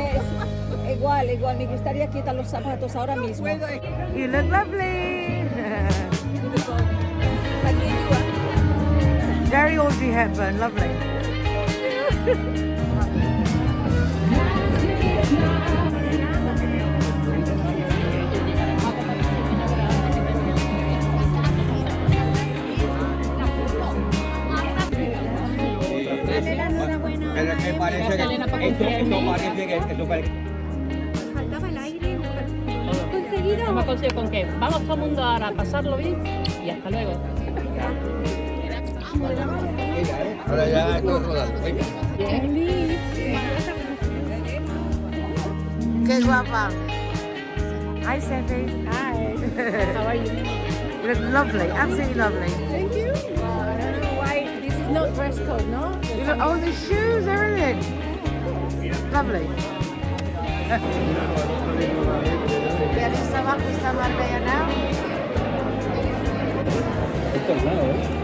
es igual, me gustaría quitar los zapatos ahora mismo. You look lovely. Very Audrey Hepburn, lovely. Faltaba el aire. Conseguido. ¿Hemos conseguido con qué? Vamos todo el mundo ahora a pasarlo bien y hasta luego. Ahora ya estoy rodando. Qué guapa. Hi, Sophie. Hi. How are you? You look lovely, absolutely lovely. Thank you. I don't know why this is not dress code, no? You look, oh, the shoes, everything. Lovely. ¿Ya está abajo está Marbella Now? Esto es nada, ¿eh?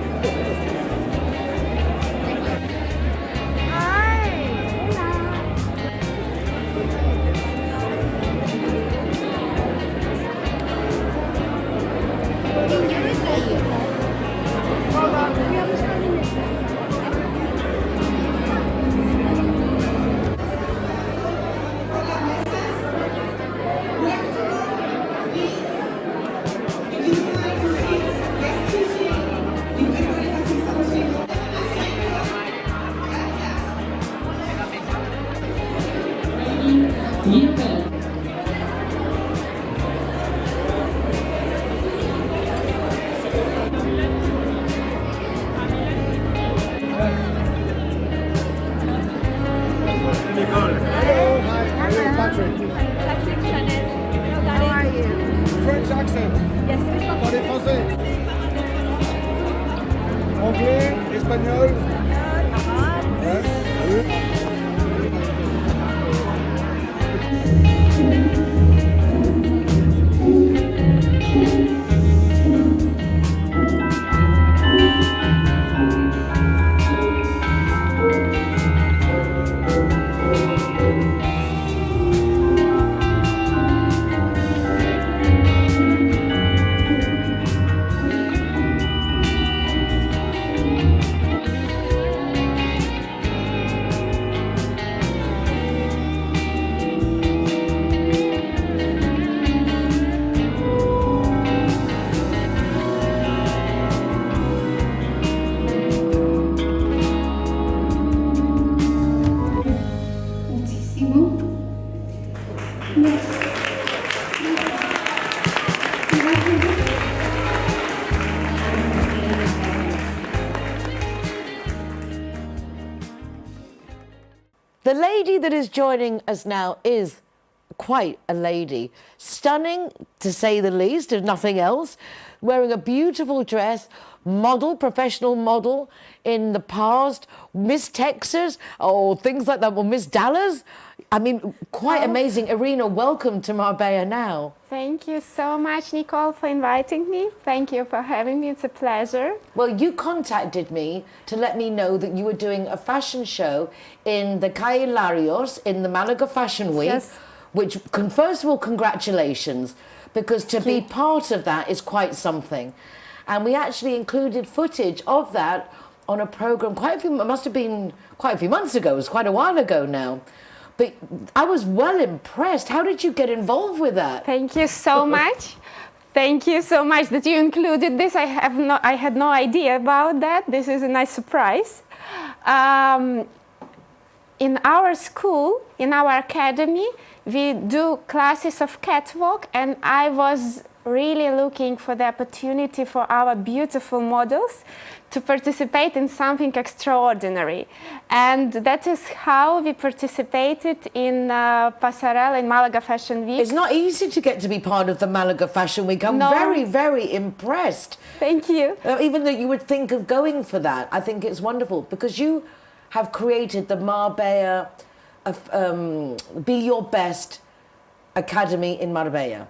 Patrick. Patrick Chanel. Hello, darling. How are you? French accent. Yes, Parlez français. Anglais, espagnol. Ouais. Salut. The lady that is joining us now is quite a lady. Stunning, to say the least, if nothing else. Wearing a beautiful dress, model, professional model in the past, Miss Texas, or things like that, or Miss Dallas. I mean, quite amazing. Irina, welcome to Marbella Now. Thank you so much, Nicole, for inviting me. Thank you for having me. It's a pleasure. Well, you contacted me to let me know that you were doing a fashion show in the Calle Larios in the Malaga Fashion Week, Yes. which, first of all, congratulations, because to be part of that is quite something. And we actually included footage of that on a program it must have been quite a few months ago. It was quite a while ago now. But I was well impressed. How did you get involved with that? Thank you so much. Thank you so much that you included this. I had no idea about that. This is a nice surprise. In our school, in our academy, we do classes of catwalk, and I was really looking for the opportunity for our beautiful models to participate in something extraordinary. And that is how we participated in Pasarela in Malaga Fashion Week. It's not easy to get to be part of the Malaga Fashion Week. I'm very, very impressed. Thank you. Even though you would think of going for that, I think it's wonderful because you have created the Marbella Be Your Best Academy in Marbella.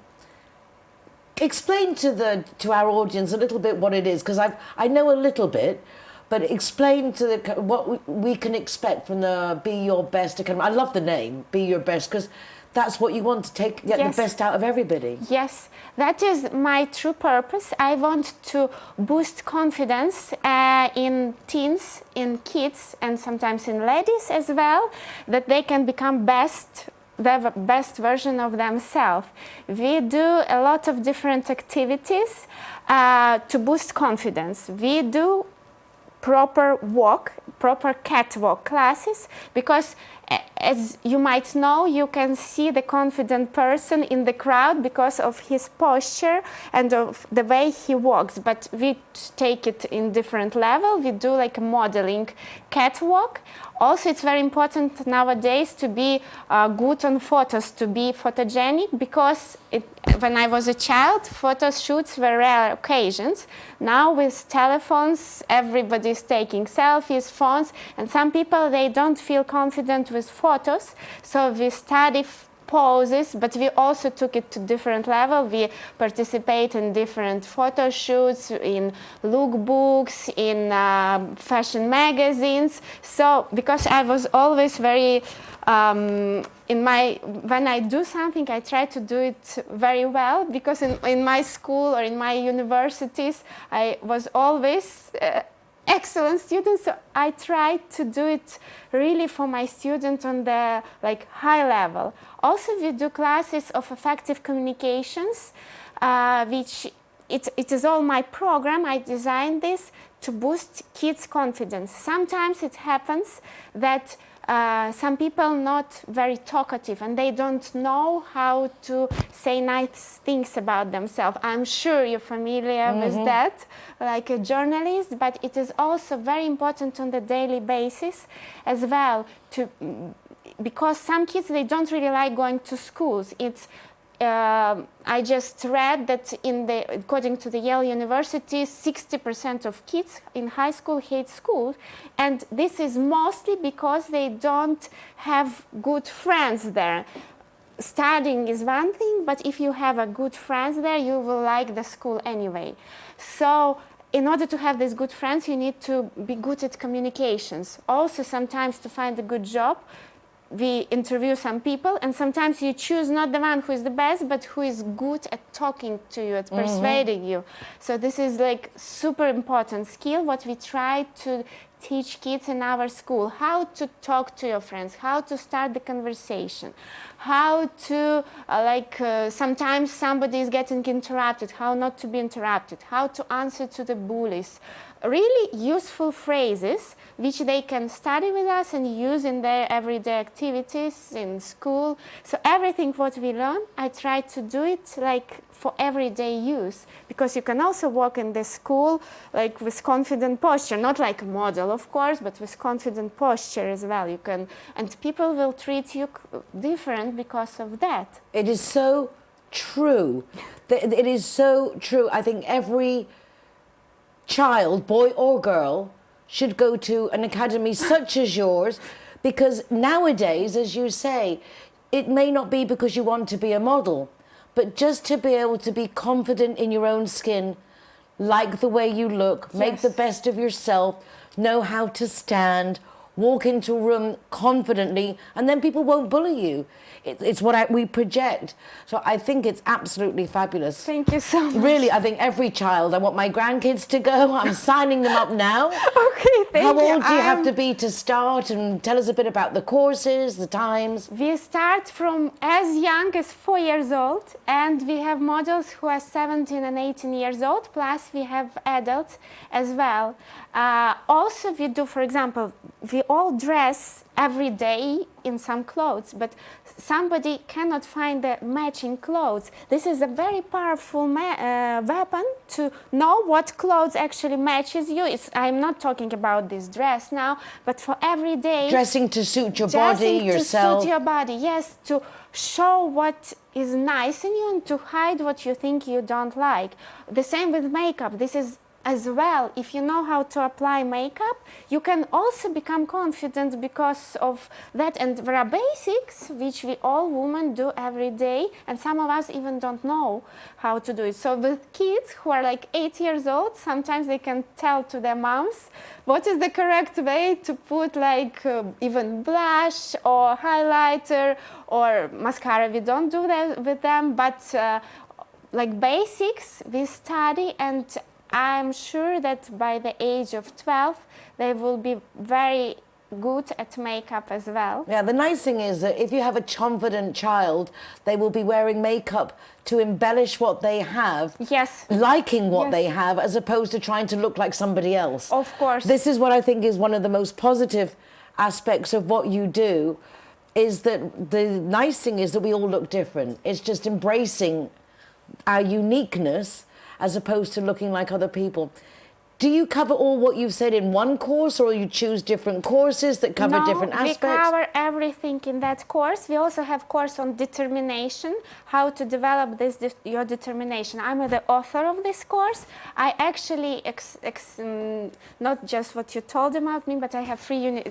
Explain to our audience a little bit what it is, because I know a little bit, but explain what we can expect from the Be Your Best Academy. I love the name, Be Your Best, because that's what you want to get the best out of everybody. Yes, that is my true purpose. I want to boost confidence in teens, in kids, and sometimes in ladies as well, that they can become the best version of themselves. We do a lot of different activities to boost confidence. We do proper catwalk classes, because as you might know, you can see the confident person in the crowd because of his posture and of the way he walks, but we take it in different level. We do like a modeling catwalk. Also, it's very important nowadays to be good on photos, to be photogenic, because when I was a child, photo shoots were rare occasions. Now with telephones, everybody's taking selfies, phones, and some people, they don't feel confident with photos, so we study poses, but we also took it to different level. We participate in different photo shoots, in lookbooks, in fashion magazines. So because I was always very when I do something, I try to do it very well, because in my school or in my universities, I was always excellent student, so I try to do it really for my students on the high level. Also, we do classes of effective communications, which it is all my program. I designed this to boost kids' confidence. Sometimes it happens that some people not very talkative and they don't know how to say nice things about themselves. I'm sure you're familiar with that, like a journalist, but it is also very important on the daily basis as well. because some kids, they don't really like going to schools. I just read that according to the Yale University, 60% of kids in high school hate school, and this is mostly because they don't have good friends there. Studying is one thing, but if you have a good friends there, you will like the school anyway. So in order to have these good friends, you need to be good at communications. Also, sometimes to find a good job, we interview some people, and sometimes you choose not the one who is the best, but who is good at talking to you, at persuading you. So this is like super important skill, what we try to teach kids in our school: how to talk to your friends, how to start the conversation, how to sometimes somebody is getting interrupted, how not to be interrupted, how to answer to the bullies. Really useful phrases which they can study with us and use in their everyday activities in school. So everything what we learn, I try to do it like for everyday use, because you can also walk in the school like with confident posture, not like a model of course, but with confident posture as well. You can, and people will treat you different because of that. It is so true. It is so true. I think every child, boy or girl, should go to an academy such as yours, because nowadays, as you say, it may not be because you want to be a model, but just to be able to be confident in your own skin, like the way you look, make the best of yourself, know how to stand, walk into a room confidently, and then people won't bully you. It's what we project. So I think it's absolutely fabulous. Thank you so much. Really, I think every child, I want my grandkids to go. I'm signing them up now. Okay, thank you. How old do you have to be to start? And tell us a bit about the courses, the times. We start from as young as 4 years old, and we have models who are 17 and 18 years old, plus we have adults as well. Also, we do, for example, we all dress every day in some clothes, but somebody cannot find the matching clothes. This is a very powerful weapon to know what clothes actually matches you. I'm not talking about this dress now, but for every day. Dressing to suit your body, yourself. To suit your body, yes, to show what is nice in you and to hide what you think you don't like. The same with makeup. This is as well, if you know how to apply makeup, you can also become confident because of that. And there are basics which we all women do every day, and some of us even don't know how to do it. So with kids who are like 8 years old, sometimes they can tell to their moms what is the correct way to put like even blush or highlighter or mascara. We don't do that with them, but like basics we study, and I'm sure that by the age of 12, they will be very good at makeup as well. Yeah, the nice thing is that if you have a confident child, they will be wearing makeup to embellish what they have. Yes. Liking what they have, as opposed to trying to look like somebody else. Of course. This is what I think is one of the most positive aspects of what you do, is that the nice thing is that we all look different. It's just embracing our uniqueness as opposed to looking like other people. Do you cover all what you've said in one course, or you choose different courses that cover different aspects? No, we cover everything in that course. We also have course on determination, how to develop your determination. I'm the author of this course. I actually, not just what you told about me, but I have 3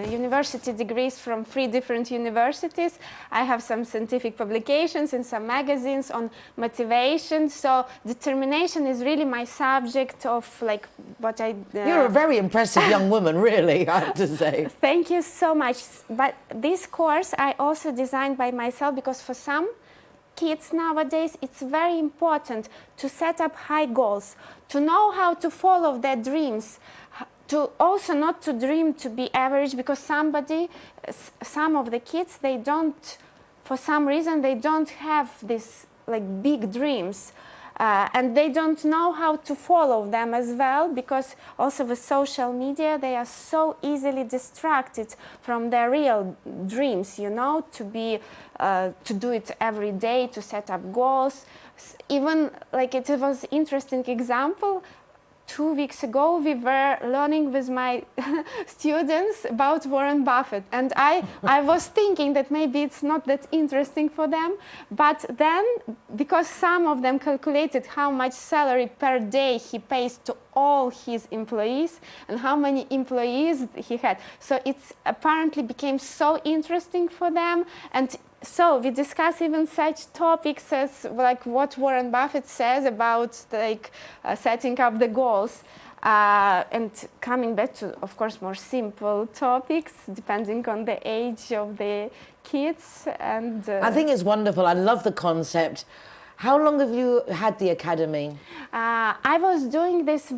university degrees from 3 different universities. I have some scientific publications in some magazines on motivation. So determination is really my subject of like what I... You're a very impressive young woman, really, I have to say. Thank you so much. But this course I also designed by myself, because for some kids nowadays it's very important to set up high goals, to know how to follow their dreams, to also not to dream to be average, because some of the kids, they don't, for some reason, they don't have this like big dreams. And they don't know how to follow them as well, because also with social media, they are so easily distracted from their real dreams, you know, to do it every day, to set up goals. Even like it was interesting example, 2 weeks ago, we were learning with my students about Warren Buffett. And I was thinking that maybe it's not that interesting for them. But then, because some of them calculated how much salary per day he pays to all his employees and how many employees he had. So it's apparently became so interesting for them. And so we discuss even such topics as like what Warren Buffett says about like setting up the goals, and coming back to, of course, more simple topics depending on the age of the kids. And I think it's wonderful. I love the concept. How long have you had the academy? I was doing this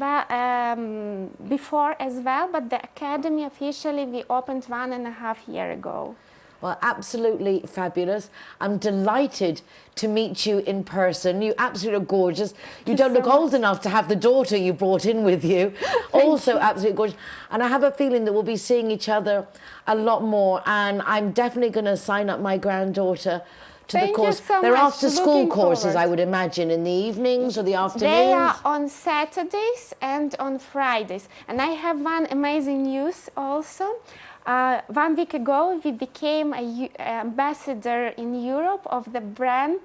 before as well, but the academy officially we opened 1.5 years ago. Well, absolutely fabulous. I'm delighted to meet you in person. You absolutely gorgeous. You don't look old enough to have the daughter you brought in with you. Also absolutely gorgeous. And I have a feeling that we'll be seeing each other a lot more. And I'm definitely going to sign up my granddaughter to the course. Thank you so They're much. after school Looking courses, forward. I would imagine, in the evenings or the afternoons. They are on Saturdays and on Fridays. And I have one amazing news also. 1 week ago, we became an ambassador in Europe of the brand,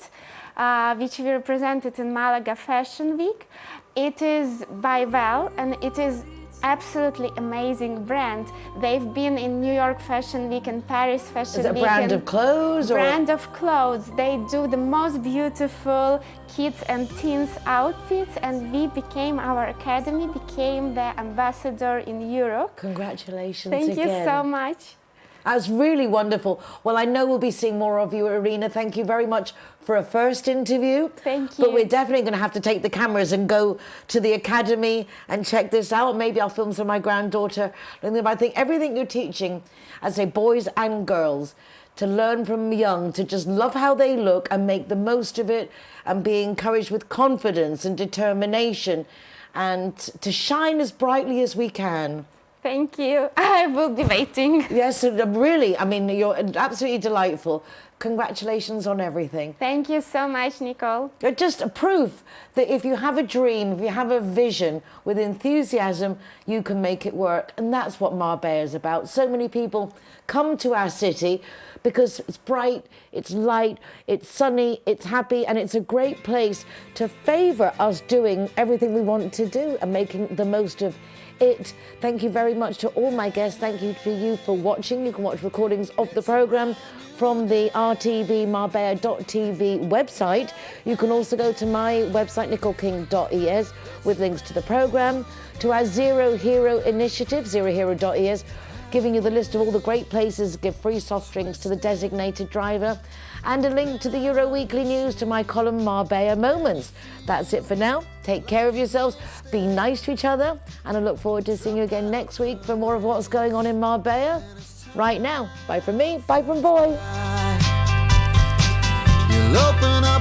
which we represented in Malaga Fashion Week. It is by Well, and it is absolutely amazing brand. They've been in New York Fashion Week and Paris Fashion Week. Is it a brand of clothes? Brand of clothes. They do the most beautiful kids and teens outfits, and we became, our academy became the ambassador in Europe. Congratulations Thank again. you so much. That's really wonderful. Well, I know we'll be seeing more of you, Irina. Thank you very much for a first interview. Thank you. But we're definitely going to have to take the cameras and go to the academy and check this out. Maybe I'll film some of my granddaughter. But I think everything you're teaching, I say boys and girls, to learn from young, to just love how they look and make the most of it and be encouraged with confidence and determination and to shine as brightly as we can. Thank you. I will be waiting. Yes, really. I mean, you're absolutely delightful. Congratulations on everything. Thank you so much, Nicole. You're just a proof that if you have a dream, if you have a vision with enthusiasm, you can make it work. And that's what Marbella is about. So many people come to our city because it's bright, it's light, it's sunny, it's happy, and it's a great place to favour us doing everything we want to do and making the most of it. Thank you very much to all my guests. Thank you to you for watching. You can watch recordings of the programme from the rtvmarbella.tv website. You can also go to my website, nicoleking.es, with links to the programme, to our Zero Hero initiative, zerohero.es, giving you the list of all the great places to give free soft drinks to the designated driver, and a link to the Euro Weekly News, to my column Marbella Moments. That's it for now. Take care of yourselves, be nice to each other, and I look forward to seeing you again next week for more of what's going on in Marbella right now. Bye from me, bye from Boy. You'll open up